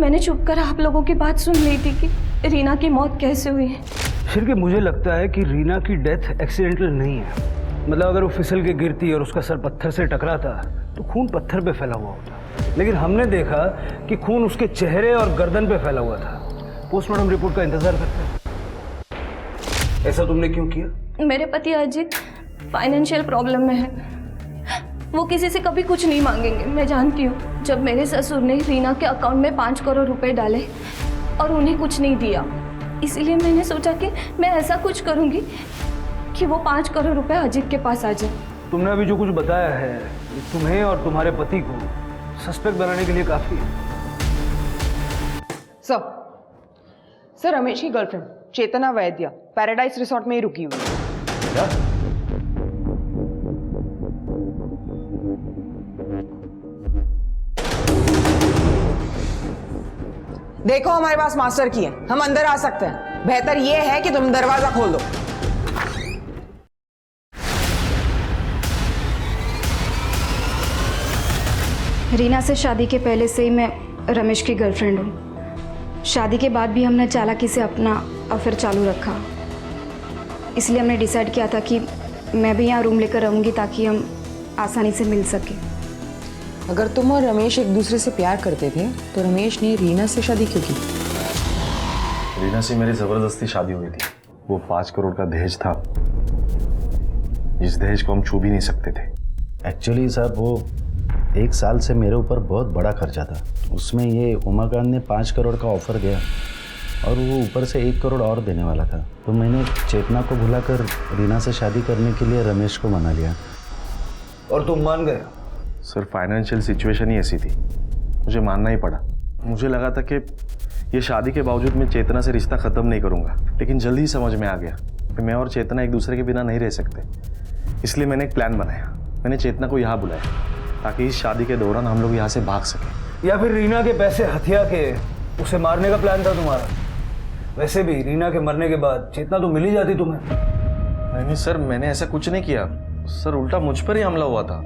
S2: मैंने चुप कर आप लोगों की बात सुन ली थी कि रीना की मौत कैसे हुई है।
S11: फिर कि मुझे लगता है कि रीना की डेथ एक्सीडेंटल नहीं है। मतलब अगर वो फिसल के गिरती और उसका सर पत्थर से टकराता तो खून पत्थर पे फैला हुआ होता, लेकिन हमने देखा कि खून उसके चेहरे और गर्दन पे फैला हुआ था। पोस्टमार्टम रिपोर्ट का इंतजार करते हैं। ऐसा तुमने क्यों किया?
S2: मेरे पति अजित फाइनेंशियल प्रॉब्लम में है, वो किसी से कभी कुछ नहीं मांगेंगे, मैं जानती हूँ। जब मेरे ससुर ने रीना के अकाउंट में 5 करोड़ रुपए डाले और उन्हें कुछ नहीं दिया, इसलिए मैंने सोचा कि मैं ऐसा कुछ करूँगी कि वो 5 करोड़ रुपए अजित के पास आ जाए।
S11: तुमने अभी जो कुछ बताया है तुम्हें और तुम्हारे पति को सस्पेक्ट बनाने के लिए काफी है।
S8: सर, रमेश की गर्लफ्रेंड चेतना वैद्य पैराडाइज रिसोर्ट में ही रुकी हुई है।
S11: क्या?
S8: देखो, हमारे पास मास्टर की है, हम अंदर आ सकते हैं। बेहतर यह है कि तुम दरवाजा खोल दो।
S15: रीना से शादी के पहले से ही मैं रमेश की गर्लफ्रेंड हूँ। शादी के बाद भी हमने चालाकी से अपना अफेयर चालू रखा, इसलिए हमने डिसाइड किया था कि मैं भी यहाँ रूम लेकर रहूँगी ताकि हम आसानी से मिल सके।
S8: अगर तुम और रमेश एक दूसरे से प्यार करते थे तो रमेश ने रीना से शादी क्यों की?
S3: रीना से मेरी ज़बरदस्ती शादी हुई थी। वो 5 करोड़ का दहेज था, जिस दहेज को हम छू भी नहीं सकते थे।
S5: एक्चुअली साहब वो 1 साल से मेरे ऊपर बहुत बड़ा खर्चा था। उसमें ये उमाकांत ने 5 करोड़ का ऑफर दिया और वो ऊपर से 1 करोड़ और देने वाला था, तो मैंने चेतना को भुलाकर रीना से शादी करने के लिए रमेश को मना लिया।
S11: और तुम मान गए?
S3: सर, फाइनेंशियल सिचुएशन ही ऐसी थी, मुझे मानना ही पड़ा। मुझे लगा था कि ये शादी के बावजूद मैं चेतना से रिश्ता ख़त्म नहीं करूँगा, लेकिन जल्दी ही समझ में आ गया कि मैं और चेतना एक दूसरे के बिना नहीं रह सकते। इसलिए मैंने एक प्लान बनाया। मैंने चेतना को यहाँ बुलाया ताकि इस शादी के दौरान हम लोग यहाँ से भाग सकें।
S11: या फिर रीना के पैसे हथिया के उसे मारने का प्लान था तुम्हारा? वैसे भी रीना के मरने के बाद चेतना तो मिल ही जाती तुम्हें।
S3: नहीं सर, मैंने ऐसा कुछ नहीं किया सर, उल्टा मुझ पर ही हमला हुआ था।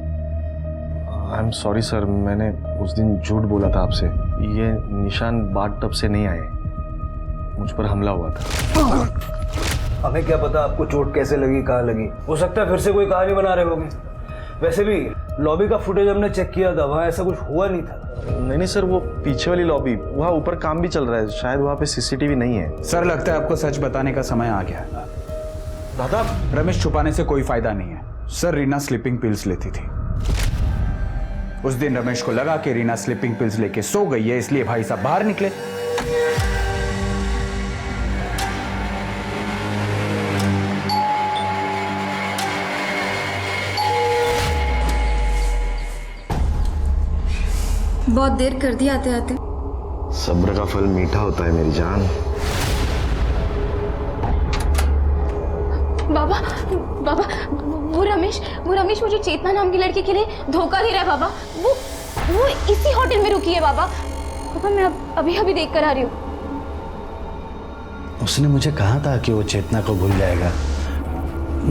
S3: आई एम सॉरी सर, मैंने उस दिन झूठ बोला था आपसे। ये निशान बाथ टब से नहीं आए, मुझ पर हमला हुआ था।
S11: हमें क्या पता आपको चोट कैसे लगी, कहाँ लगी। हो सकता है फिर से कोई कहानी बना रहे होगे। वैसे भी लॉबी का फुटेज हमने चेक किया था, वहाँ ऐसा कुछ हुआ नहीं था।
S3: नहीं सर, वो पीछे वाली लॉबी, वहाँ ऊपर काम भी चल रहा है, शायद वहाँ पे सीसीटीवी नहीं है।
S4: सर लगता है आपको सच बताने का समय आ गया। दादा, रमेश छुपाने से कोई फायदा नहीं है। सर रीना स्लीपिंग पिल्स लेती थी। उस दिन रमेश को लगा कि रीना स्लीपिंग पिल्स लेके सो गई है, इसलिए भाई साहब बाहर निकले।
S15: बहुत देर कर दी आते आते।
S3: सब्र का फल मीठा होता है मेरी जान।
S2: बाबा बाबा, वो रमेश मुझे चेतना नाम की लड़की के लिए धोखा दे रहा है बाबा। वो इसी होटल में रुकी है बाबा। पापा मैं अभी देख कर आ रही हूँ।
S5: उसने मुझे कहा था कि वो चेतना को भूल जाएगा।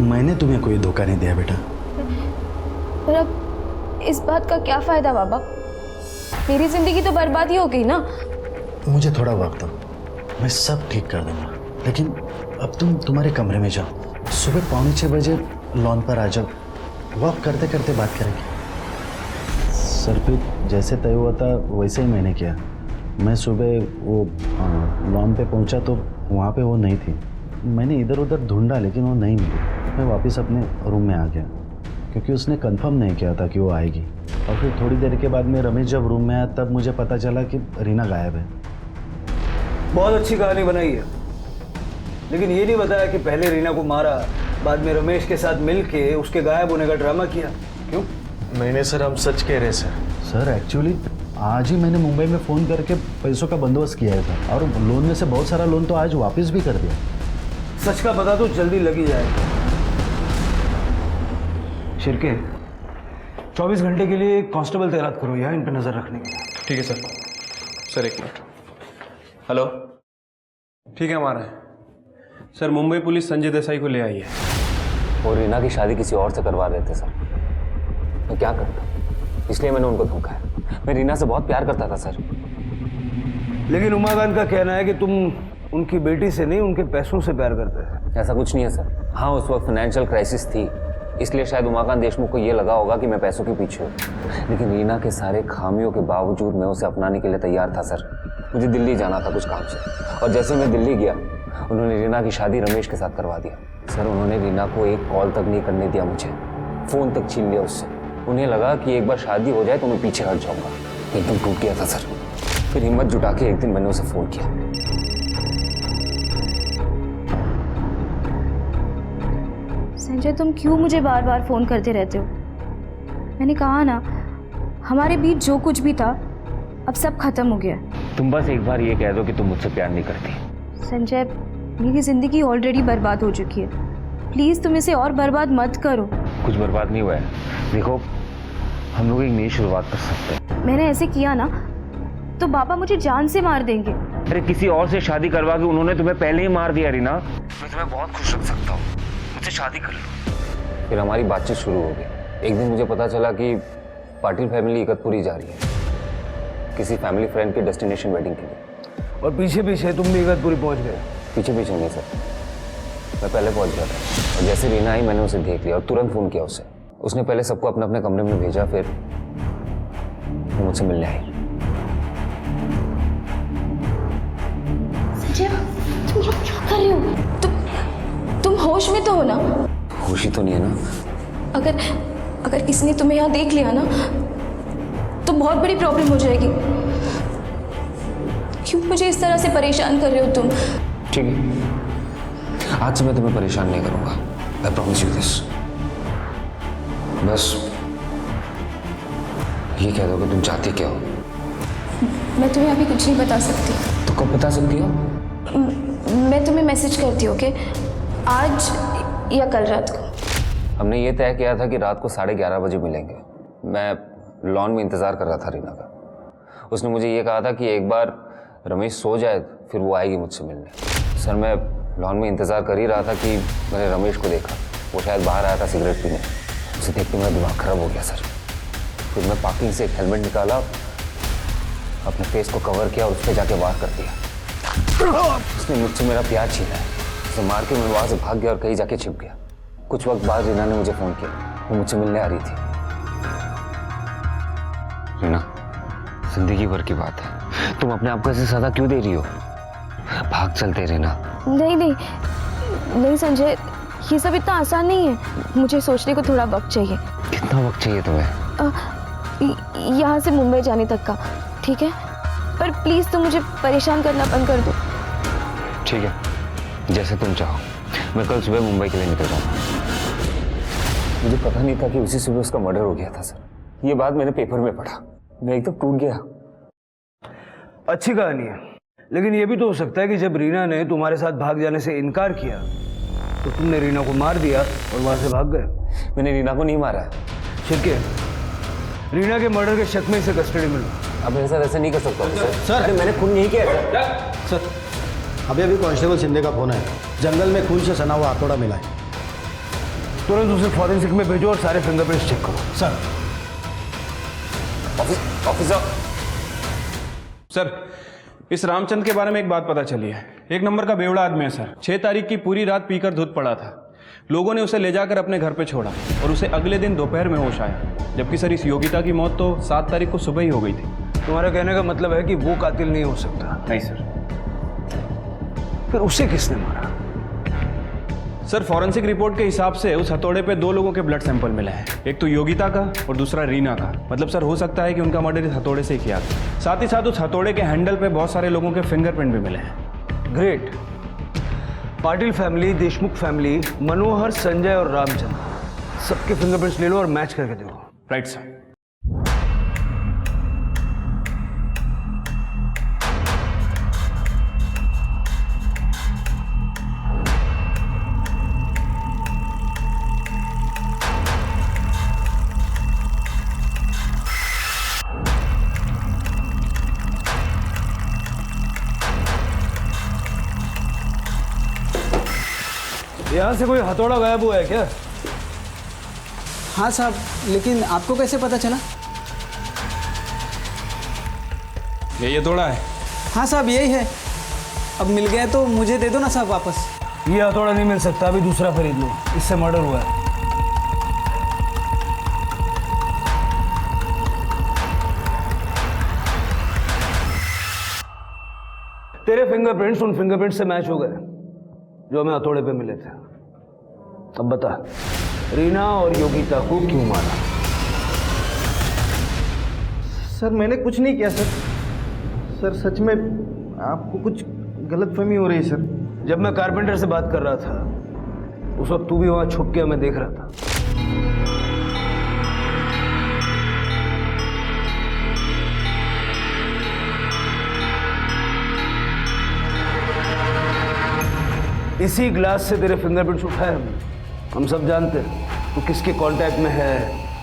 S5: मैंने तुम्हें कोई धोखा नहीं दिया बेटा।
S2: पर अब इस बात का क्या फायदा बाबा? मेरी जिंदगी तो बर्बाद ही हो गई ना।
S5: मुझे थोड़ा वक्त दो, मैं सब ठीक कर दूंगा। लेकिन अब तुम तुम्हारे कमरे में जाओ, सुबह 5:45 बजे लॉन पर आ जाओ, वॉक करते करते बात करेंगे। सर पे जैसे तय हुआ था वैसे ही मैंने किया। मैं सुबह वो लॉन पे पहुंचा तो वहाँ पे वो नहीं थी। मैंने इधर उधर ढूंढा लेकिन वो नहीं मिली। मैं वापस अपने रूम में आ गया क्योंकि उसने कंफर्म नहीं किया था कि वो आएगी। और फिर थोड़ी देर के बाद में रमेश जब रूम में आया तब मुझे पता चला कि रीना गायब है।
S11: बहुत अच्छी कहानी बनाई है, लेकिन ये नहीं बताया कि पहले रीना को मारा, बाद में रमेश के साथ मिलके उसके गायब होने का ड्रामा किया। क्यों?
S3: नहीं सर, हम सच कह रहे हैं
S5: सर एक्चुअली आज ही मैंने मुंबई में फ़ोन करके पैसों का बंदोबस्त किया था और लोन में से बहुत सारा लोन तो आज वापस भी कर दिया।
S11: सच का पता तो जल्दी लग ही जाएगा। शिरके 24 घंटे के लिए कांस्टेबल तैनात करो यहाँ इन पर नजर रखने के लिए।
S16: ठीक है सर। सर एक मिनट। हेलो, ठीक है, हमारा है सर। मुंबई पुलिस संजय देसाई को ले आई है।
S13: वो रीना की शादी किसी और से करवा रहे थे सर। मैं क्या करता, इसलिए मैंने उनको धोखाया। मैं रीना से बहुत प्यार करता था सर।
S11: लेकिन उमाकांत का कहना है कि तुम उनकी बेटी से नहीं उनके पैसों से प्यार करते हैं।
S13: ऐसा कुछ नहीं है सर। हाँ, उस वक्त फाइनेंशियल क्राइसिस थी, इसलिए शायद उमाकांत देशमुख को ये लगा होगा कि मैं पैसों के पीछे हूँ। लेकिन रीना के सारे खामियों के बावजूद मैं उसे अपनाने के लिए तैयार था सर। मुझे दिल्ली जाना था कुछ काम से, और जैसे मैं दिल्ली गया उन्होंने रीना की शादी रमेश के साथ करवा दिया सर। उन्होंने रीना को एक कॉल तक नहीं करने दिया मुझे, फ़ोन तक छीन लिया उससे। उन्हें लगा कि एक बार शादी हो जाए तो मैं पीछे हट जाऊँगा। एकदम टूट गया था सर। फिर हिम्मत जुटा के एक दिन मैंने उसे फ़ोन किया।
S2: संजय, तुम क्यों मुझे बार बार फ़ोन करते रहते हो? मैंने कहा ना, हमारे बीच जो कुछ भी था अब सब खत्म हो गया।
S13: तुम बस एक बार ये कह दो कि तुम मुझसे प्यार नहीं करती।
S2: संजय, मेरी ज़िंदगी ऑलरेडी बर्बाद हो चुकी है। प्लीज़ तुम इसे और बर्बाद मत करो।
S13: कुछ बर्बाद नहीं हुआ है। देखो, हम लोग एक नई शुरुआत कर सकते हैं।
S2: मैंने ऐसे किया ना तो बाबा मुझे जान से मार देंगे।
S13: अरे किसी और से शादी करवा के उन्होंने तुम्हें पहले ही मार दिया रीना। मैं तुम्हें बहुत खुश रख सकता हूँ, मुझसे शादी कर लो। फिर हमारी बातचीत शुरू हो गई। एक दिन मुझे पता चला कि पाटिल फैमिली इकतपुरी जा रही है किसी फैमिली फ्रेंड के डेस्टिनेशन वेडिंग के लिए।
S11: और पीछे पीछे तुम भी इकतपुरी पहुंच गए?
S13: पीछे पीछे नहीं सर, मैं पहले पहुंच गया था। और जैसे रीना आई मैंने उसे देख लिया और तुरंत फ़ोन किया उसे। उसने पहले सबको अपने अपने कमरे में भेजा, फिर वो मुझसे मिलने आई।
S2: संजय, तुम लोग क्या कर रहे हो? तुम होश में तो हो ना?
S13: होश ही तो नहीं है ना।
S2: अगर किसी ने तुम्हें यहाँ देख लिया ना तो बहुत बड़ी प्रॉब्लम हो जाएगी। क्यों मुझे इस तरह से परेशान कर रहे हो तुम?
S13: ठीक है, आज से मैं तुम्हें परेशान नहीं करूंगा। I promise you this. बस ये कह दो कि तुम चाहती क्या हो।
S2: मैं तुम्हें अभी कुछ नहीं बता सकती।
S13: तो कब बता सकती हो?
S2: मैं तुम्हें मैसेज करती हूँ, ओके? आज या कल रात को।
S13: हमने ये तय किया था कि रात को 11:30 बजे मिलेंगे। मैं लॉन में इंतज़ार कर रहा था रीना का। उसने मुझे ये कहा था कि एक बार रमेश सो जाए फिर वो आएगी मुझसे मिलने। सर मैं लॉन में इंतज़ार कर ही रहा था कि मैंने रमेश को देखा। वो शायद बाहर आया था सिगरेट पीने। उसे देख के मेरा दिमाग खराब हो गया सर। फिर मैं पार्किंग से एक हेलमेट निकाला, अपने फेस को कवर किया और उस पर जाके वार कर दिया। उसने मुझसे मेरा प्यार छीना है। उसे मार के मैं वहां से भाग गया और कहीं जाके छिप गया। कुछ वक्त बाद रीना ने मुझे फोन किया, वो मुझसे मिलने आ रही थी। रीना, जिंदगी भर की बात है, तुम अपने आप को ऐसे सजा क्यों दे रही हो? भाग चलते रीना।
S2: नहीं नहीं नहीं संजय, ये सब इतना आसान नहीं है। मुझे सोचने को थोड़ा वक्त चाहिए।
S13: कितना वक्त चाहिए तुम्हें?
S2: यहाँ से मुंबई जाने तक का, ठीक है? पर प्लीज तुम मुझे परेशान करना बंद कर दो।
S13: ठीक है, जैसे तुम चाहो। मैं कल सुबह मुंबई के लिए निकल जाऊंगा। मुझे पता नहीं था कि उसी सुबह उसका मर्डर हो गया था सर। ये बात मैंने पेपर में पढ़ा, मैं एकदम टूट गया।
S9: अच्छी कहानी है, लेकिन ये भी तो हो सकता है कि जब रीना ने तुम्हारे साथ भाग जाने से इनकार किया तो तुमने रीना को मार दिया और वहां से भाग गए।
S13: मैंने रीना को नहीं मारा।
S9: ठीक है, रीना के मर्डर के शक में इसे कस्टडी में लो।
S13: अब मेरे साथ ऐसे नहीं कर सकता
S5: सर।
S13: अरे मैंने खून नहीं किया
S5: सर, अभी कांस्टेबल शिंदे का फोन है। जंगल में खून से सना हुआ हथौड़ा मिला है।
S9: तुरंत उसे फॉरेंसिक में भेजो और सारे फिंगरप्रिंट्स चेक करो।
S5: सर।
S13: ऑफिसर
S16: सर, इस रामचंद्र के बारे में एक बात पता चली है। एक नंबर का बेवड़ा आदमी है सर। 6 तारीख की पूरी रात पीकर धुत पड़ा था। लोगों ने उसे ले जाकर अपने घर पे छोड़ा और उसे अगले दिन दोपहर में होश आया। जबकि सर इस योगिता की मौत तो 7 तारीख को सुबह ही हो गई थी।
S9: तुम्हारा कहने का मतलब है कि वो कातिल नहीं हो सकता?
S16: नहीं सर।
S9: फिर उसे किसने मारा?
S16: सर, फॉरेंसिक रिपोर्ट के हिसाब से उस हथौड़े पे 2 लोगों के ब्लड सैंपल मिले हैं। एक तो योगिता का और दूसरा रीना का। मतलब सर हो सकता है कि उनका मर्डर इस हथौड़े से ही किया था। साथ ही साथ उस हथौड़े के हैंडल पे बहुत सारे लोगों के फिंगरप्रिंट भी मिले हैं।
S9: Great. Patil family, Deshmukh family, Manohar, Sanjay और रामचंद्र, सबके फिंगरप्रिंट्स ले लो और मैच करके देखो।
S16: Right sir.
S9: यहाँ से कोई हथौड़ा गायब हुआ है क्या?
S14: हाँ साहब, लेकिन आपको कैसे पता चला?
S16: ये हथौड़ा है?
S14: हाँ साहब, यही है। अब मिल गया तो मुझे दे दो ना साहब वापस।
S9: ये हथौड़ा नहीं मिल सकता, अभी दूसरा खरीद लो। इससे मर्डर हुआ है। तेरे फिंगरप्रिंट्स उन फिंगरप्रिंट्स से मैच हो गए जो हमें हथौड़े पे मिले थे। अब बता, रीना और योगिता को क्यों मारा?
S10: सर मैंने कुछ नहीं किया सर। सर सच में आपको कुछ गलतफहमी हो रही है सर।
S9: जब मैं कारपेंटर से बात कर रहा था उस वक्त तू भी वहां छुप के हमें देख रहा था। इसी ग्लास से तेरे फिंगरप्रिंट्स उठाए हम सब जानते हैं तू किसके कांटेक्ट में है।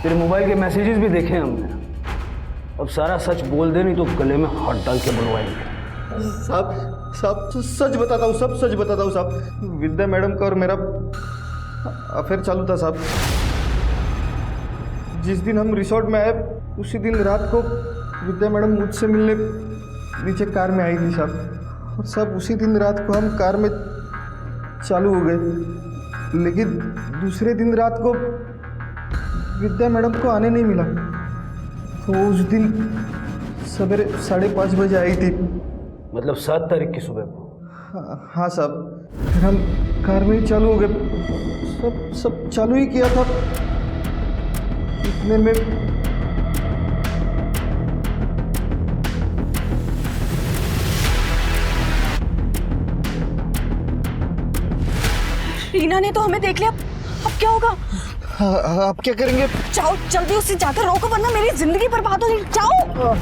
S9: तेरे मोबाइल के मैसेजेस भी देखे हमने। अब सारा सच बोल दे, नहीं तो गले में हाथ डाल के बुलवाएंगे।
S10: साहब सच बताता हूँ, सब सच बताता हूँ साहब। विद्या मैडम का और मेरा अफेयर चालू था साहब। जिस दिन हम रिसोर्ट में आए उसी दिन रात को विद्या मैडम मुझसे मिलने नीचे कार में आई थी साहब। और साहब उसी दिन रात को हम कार में चालू हो गए, लेकिन दूसरे दिन रात को विद्या मैडम को आने नहीं मिला। तो उस दिन सवेरे 5:30 बजे आई थी।
S9: मतलब 7 तारीख की सुबह को?
S10: हाँ साहब। फिर हम कार में ही चालू हो गए, सब चालू ही किया था। इतने में
S1: रीना ने तो हमें देख लिया। अब क्या होगा?
S10: आप क्या करेंगे?
S1: जाओ जल्दी उससे जाकर रोको, वरना मेरी जिंदगी बर्बाद हो जाएगी। जाओ।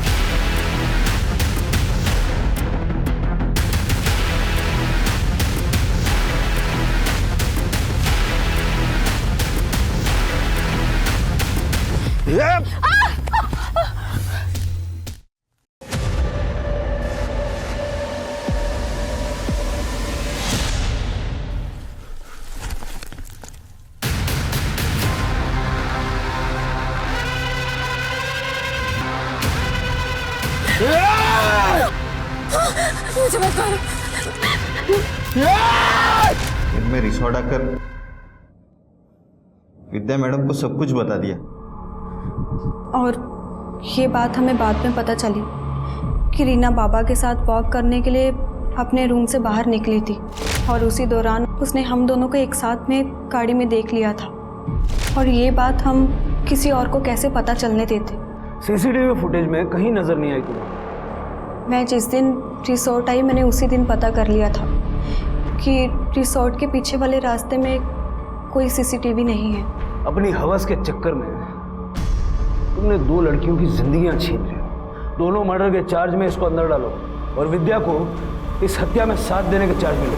S2: मुझे मत मारो।
S10: फिर मैं रिसोर्ट आकर विद्या मैडम को सब कुछ बता दिया।
S1: और ये बात हमें बाद में पता चली कि रीना बाबा के साथ वॉक करने के लिए अपने रूम से बाहर निकली थी और उसी दौरान उसने हम दोनों को एक साथ में गाड़ी में देख लिया था। और ये बात हम किसी और को कैसे पता चलने देते?
S11: सीसीटीवी फुटेज में कहीं नजर नहीं आई तुम्हें।
S1: मैं जिस दिन रिसोर्ट आई मैंने उसी दिन पता कर लिया था कि रिसोर्ट के पीछे वाले रास्ते में कोई सीसीटीवी नहीं है।
S11: अपनी हवस के चक्कर में तुमने 2 लड़कियों की जिंदगियां छीन ली। दोनों मर्डर के चार्ज में इसको अंदर डालो और विद्या को इस हत्या में साथ देने के चार्ज में लो।